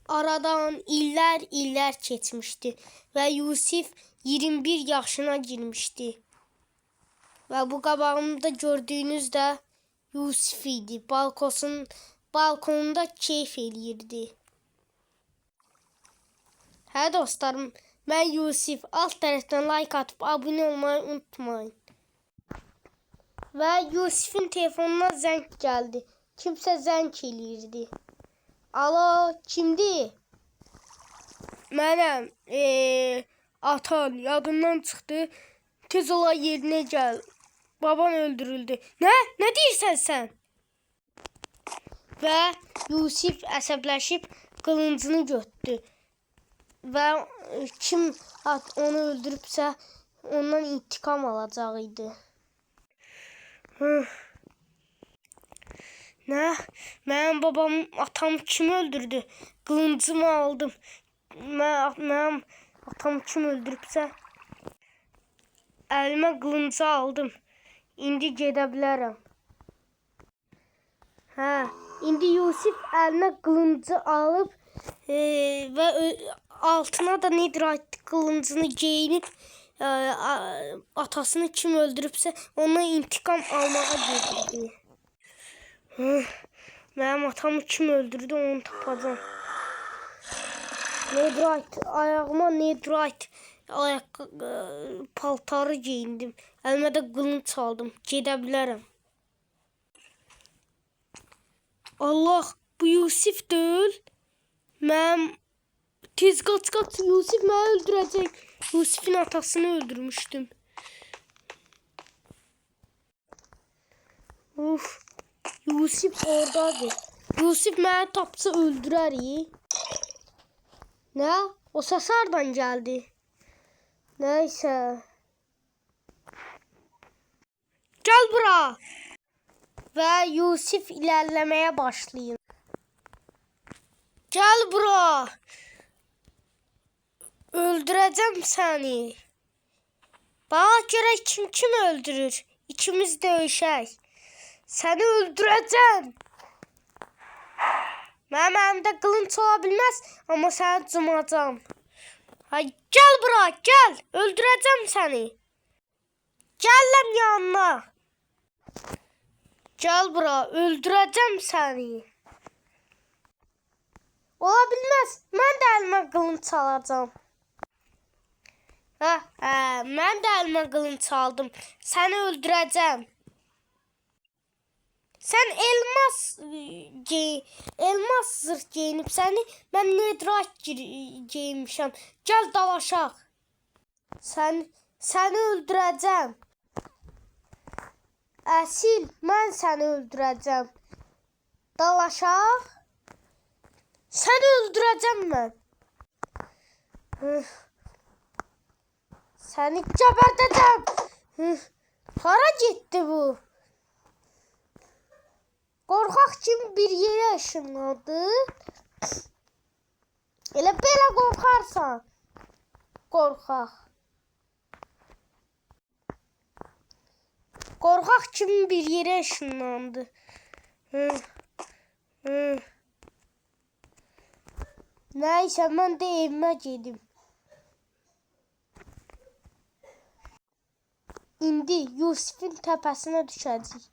Aradan illər keçmişdi və Yusif 21 yaşına girmişdi. Və bu qabağımda gördüyünüz də Yusif idi. Balkonunda keyf eləyirdi. Hə dostlarım, mən Yusif. Alt tərəfdən like atıb abunə olmayı unutmayın. Və Yusifin telefonuna zəng gəldi. Kimsə zəng eləyirdi. Alo, kimdir? Mənəm. Atan yadından çıxdı. Tez ola yerinə gəl. Baban öldürüldü. Nə? Nə deyirsən sən? Və Yusif əsəbləşib qılıncını götürdü. Və kim onu öldürübsə ondan intikam alacaq idi. Nə? Mənim babam, atam kim öldürdü? Qılıncımı aldım. Mənim atam kim öldürübsə əlimə qılıncı aldım. İndi gedə bilərəm. Hə, indi Yusif əlinə qılıncı alıb və altına da Netherite qılıncını geyinib atasını kim öldürübsə ondan intikam almağa gedirdi. Mənim atamı kim öldürdü onu tapacağım. Netherite, ayağıma Netherite paltarı geyindim. Əlimə də qılınc aldım. Gedə bilərəm. Allah, bu Yusif deyil. Mənim tez qaç, Yusif məni öldürəcək. Yusifin atasını öldürmüşdüm. Uf, Yusif oradadır. Yusif məni tapsa öldürərik. Nə? O səs hardan gəldi? Nəysə. Gəl bura. Və Yusif ilerləməyə başlayın. Gəl bura. Öldürəcəm səni. Bana görə kim öldürür? İkimiz döyüşək. Səni öldürəcəm. Mənim əlimdə qılınc ola bilməz, amma səni cımacam. Hay, gəl bura, gəl. Öldürəcəm səni. Gələm yanına. Gəl bura, öldürəcəm səni. Ola bilməz, mən də əlimə qılınc alacam. Mən də əlimə qılınc aldım. Səni öldürəcəm. Sən elmas zırh geyinib səni, mən Netherite geyinmişəm. Gəl dalaşaq. Səni öldürəcəm. Əsil, mən səni öldürəcəm. Dalaşaq. Səni öldürəcəm mən. Səni gəbərdəcəm. Hara getdi bu? Qorxaq kimi bir yerə ışınladı. Elə belə qorxarsan. Qorxaq. Qorxaq kimi bir yerə ışınlandı. Nəysə, mən də evimə gedim. İndi Yusifin təpəsinə düşəcək.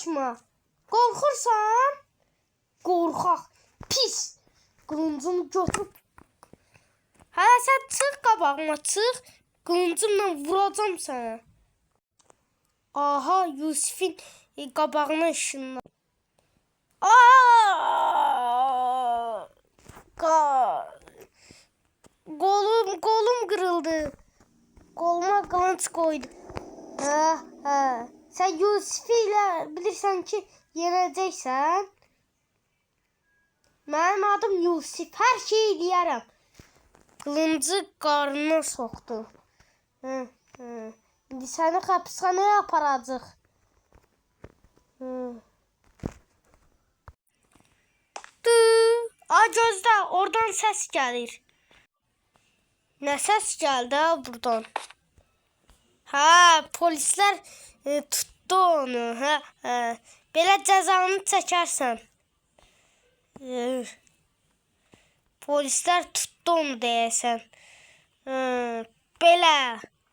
yaklaşma. Qorxursan? Qorxaq. Pis. Qılıncımı götürüb. Hələ sən çıx qabağıma, çıx. Qılıncımla vuracam sənə. Aha, Yusifin qabağına ışınla. Kolum kırıldı. Koluma kılıç koydu. Sen Yusif'i ile bilirsən ki yenəcəksən. Mənim adım Yusif. Hər şeyi eləyərəm. Kılıncı qarnına soxdu. İndi səni həbsxanaya aparacaq. Gözdə, oradan səs gəlir. Nə səs gəldi buradan? Polislər tutdu onu. Belə cəzanı çəkərsən. Polislər tutdu onu deyəsən. Belə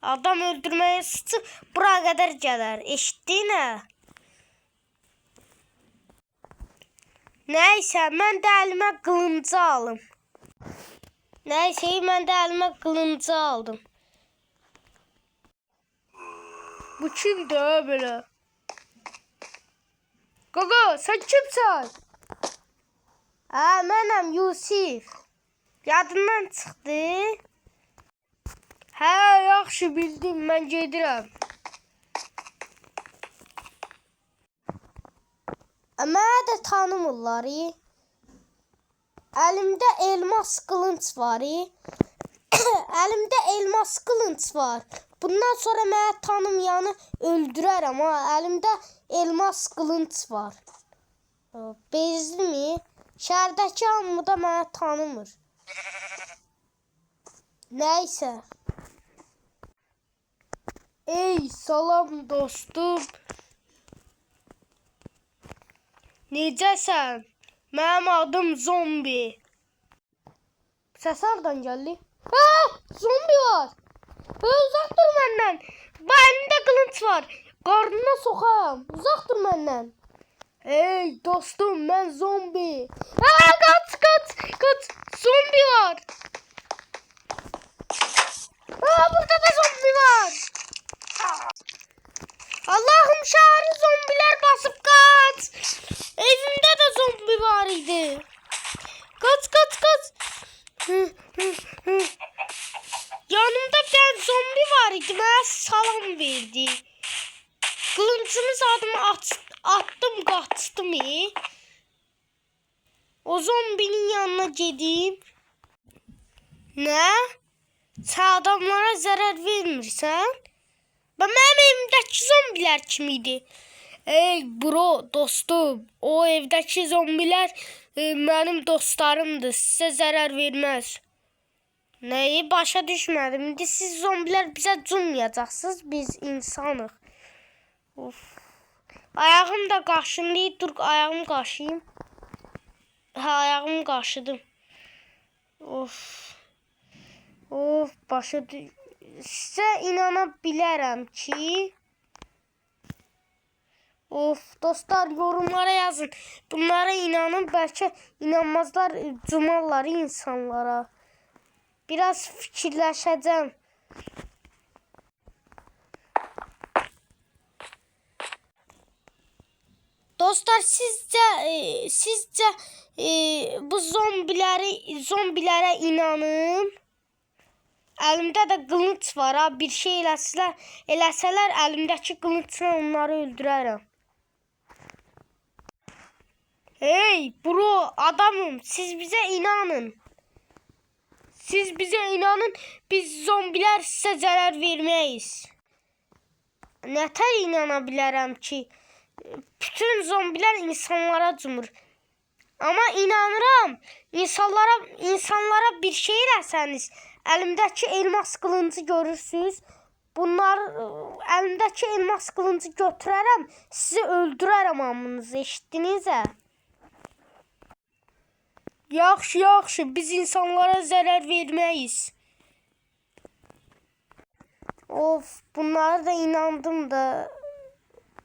adam öldürməyə suçu bura qədər gələr. Eşitdin hə? Nəysə, mən də əlimə qılıncı alım. Aldım. Bu kimdir belə? Qaqa, sən kimsən? Mənəm Yusif. Yadından çıxdı. Yaxşı bildim, mən gedirəm. Mənə də tanımırlar. Əlimdə elmas qılınc var. Bundan sonra mənə tanımayanı öldürərəm. Əlimdə elmas qılınc var. Bezdimi? Şəhərdəki hamı da mənə tanımır. Nəysə. Ey salam dostum. Necəsən? Mənim adım Zombi. Səs hardan gəldi? Zombi var. Uzaq dur məndən. Əlimdə qılınc var. Qarnına soxam. Uzaq dur məndən. Ey dostum, mən Zombi. Kaç. Zombi var. Burada da zombi var. Allah'ım, şəhəri zombiler basıb kaç. Evimdə də zombi var idi. Kaç. Yanımda bir zombi var idi. Mənə salam verdi. Qılıncımı attım, qaçdım. O zombinin yanına gedim. Nə? Sən adamlara zərər vermirsən? Mənim evimdəki zombiler kimiydi? Ey bro, dostum, o evdəki zombiler mənim dostlarımdır. Sizə zərər verməz. Nəyi başa düşmədim. İndi siz zombiler bizə cummayacaqsınız. Biz insanıq. Ayağım da qaşındı. Dur, ayağımı qaşıyım. Ayağımı qaşıdım. Başa sizə inana bilərəm ki... dostlar, yorumlara yazın. Bunlara inanın, bəlkə inanmazlar, cumarlar insanlara. Biraz fikirləşəcəm. Dostlar, sizcə bu zombilərə inanın. Əlimdə də qılınc var. Bir şey eləsələr əlimdəki qılıncla onları öldürərəm. Hey bro, adamım, siz bizə inanın. Biz zombiler sizə zərər verməyiz. Nətər inana bilərəm ki, bütün zombiler insanlara cumur. Ama inanıram, insanlara bir şey eləsəniz, əlimdəki elmas qılıncı görürsünüz. Əlimdəki elmas qılıncı götürərəm, sizi öldürərəm hamınızı, eşitdiniz hə? Yaxşı, biz insanlara zərər verməyiz. Bunlara da inandım da.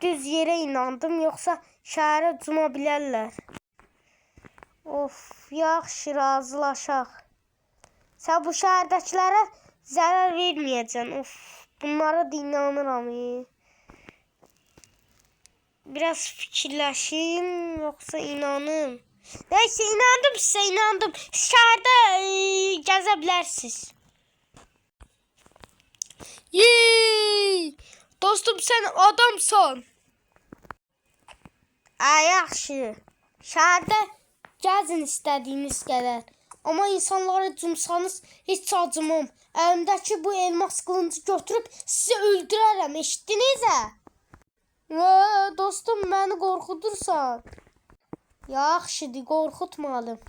düz yerə inandım, yoxsa şəhərə cuma bilərlər. Of, yaxşı, razılaşaq. Sən bu şəhərdəkilərə zərər verməyəcəksən. Of, bunlara da inanıram. Biraz fikirləşim, yoxsa inanım. Neyse, inandım sizə, inandım. Şəhərdə gəzə bilərsiniz. Yeee! Dostum, sən adamsan. Yaxşı. Şəhərdə gəzin istədiyiniz qədər. Amma insanlara cümsanız heç acımam. Əlimdəki bu elmas qılıncı götürüb sizi öldürərəm. Eşitdiniz hə? Dostum, məni qorxudursan. Yaxşıdır, qorxutmadım.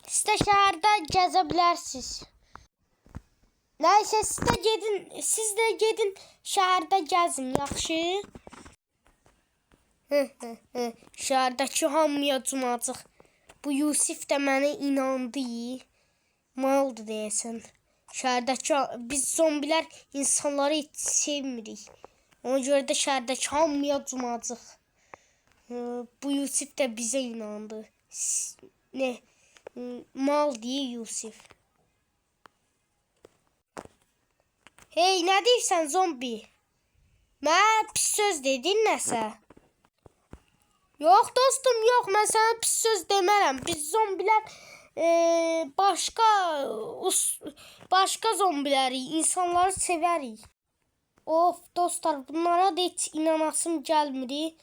Siz də şəhərdə gəzə bilərsiniz. Nəysə, siz də gedin şəhərdə gəzin, yaxşı? Şəhərdəki hamıya cumacıq. Bu Yusif də mənə inandı. Maldır deyəsən. Şəhərdəki biz zombilər insanları heç sevmirik. Ona görə də şəhərdəki hamıya cumacıq. Bu Yusif də bizə inandı. Mal deyə Yusif. Hey, nə deyirsən zombi? Mən pis söz dedin nəsə? Yox dostum, yox, mən sənə pis söz demərəm. Biz zombilər başqa zombilərik, insanları sevərik. Of dostlar, bunlara da heç inanasım gəlmir.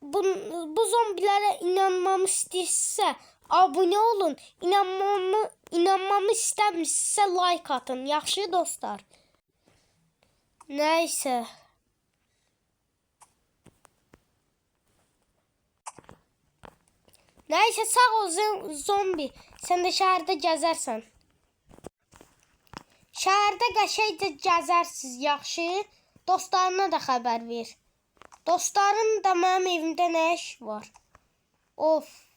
Bu zombilərə inanmamı istəyirsə abunə olun. İnanmamı istəmirsə like atın. Yaxşı dostlar. Nəysə. Nəysə, sağ ol zombi. Sən də şəhərdə gəzərsən. Şəhərdə qəşəngcə gəzərsiz, yaxşı? Dostlarına da xəbər ver. Dostların da mənim evimdə nə iş var? Of.